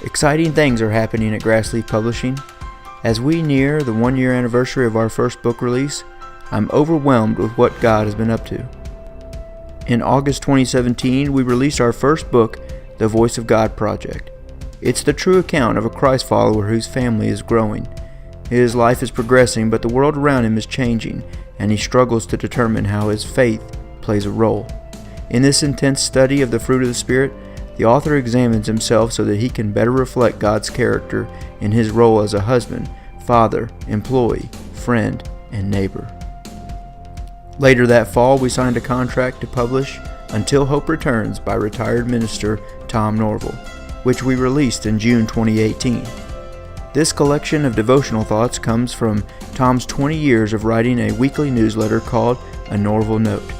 Exciting things are happening at Grassleaf Publishing. As we near the 1-year anniversary of our first book release, I'm overwhelmed with what God has been up to. In August 2017, we released our first book, The Voice of God Project. It's the true account of a Christ follower whose family is growing. His life is progressing, but the world around him is changing, and he struggles to determine how his faith plays a role. In this intense study of the fruit of the Spirit, the author examines himself so that he can better reflect God's character in his role as a husband, father, employee, friend, and neighbor. Later that fall, we signed a contract to publish Until Hope Returns by retired minister Tom Norville, which we released in June 2018. This collection of devotional thoughts comes from Tom's 20 years of writing a weekly newsletter called A Norville Note.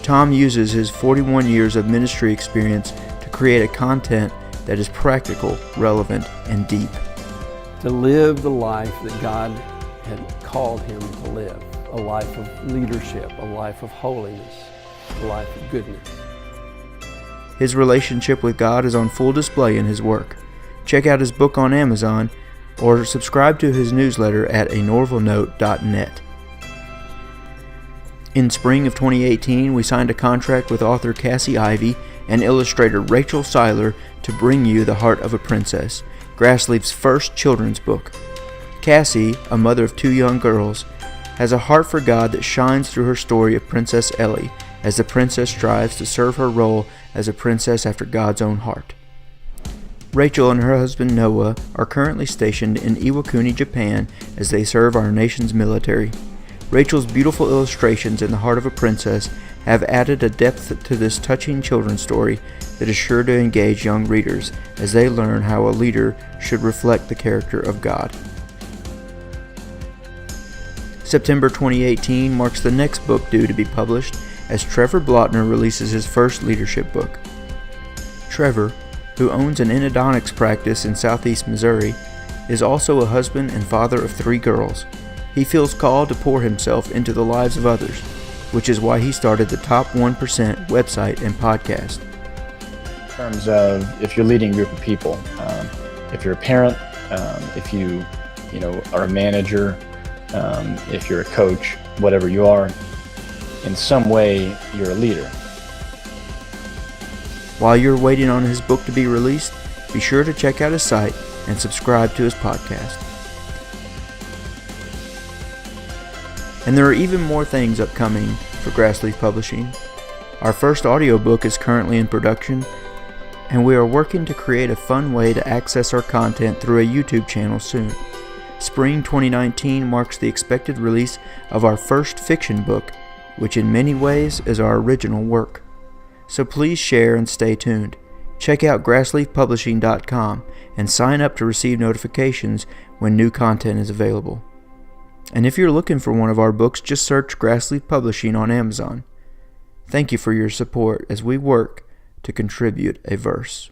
Tom uses his 41 years of ministry experience to create a content that is practical, relevant, and deep. To live the life that God had called him to live, a life of leadership, a life of holiness, a life of goodness. His relationship with God is on full display in his work. Check out his book on Amazon or subscribe to his newsletter at anorvillenote.net. In spring of 2018, we signed a contract with author Cassie Ivey and illustrator Rachel Seiler to bring you The Heart of a Princess, Grassleaf's first children's book. Cassie, a mother of 2 young girls, has a heart for God that shines through her story of Princess Ellie as the princess strives to serve her role as a princess after God's own heart. Rachel and her husband Noah are currently stationed in Iwakuni, Japan as they serve our nation's military. Rachel's beautiful illustrations in The Heart of a Princess have added a depth to this touching children's story that is sure to engage young readers as they learn how a leader should reflect the character of God. September 2018 marks the next book due to be published as Trevor Blotner releases his first leadership book. Trevor, who owns an endodontics practice in southeast Missouri, is also a husband and father of 3 girls. He feels called to pour himself into the lives of others, which is why he started the Top 1% website and podcast. In terms of if you're leading a group of people, if you're a parent, if you are a manager, if you're a coach, whatever you are, in some way you're a leader. While you're waiting on his book to be released, be sure to check out his site and subscribe to his podcast. And there are even more things upcoming for Grassleaf Publishing. Our first audiobook is currently in production, and we are working to create a fun way to access our content through a YouTube channel soon. Spring 2019 marks the expected release of our first fiction book, which in many ways is our original work. So please share and stay tuned. Check out grassleafpublishing.com and sign up to receive notifications when new content is available. And if you're looking for one of our books, just search Grassleaf Publishing on Amazon. Thank you for your support as we work to contribute a verse.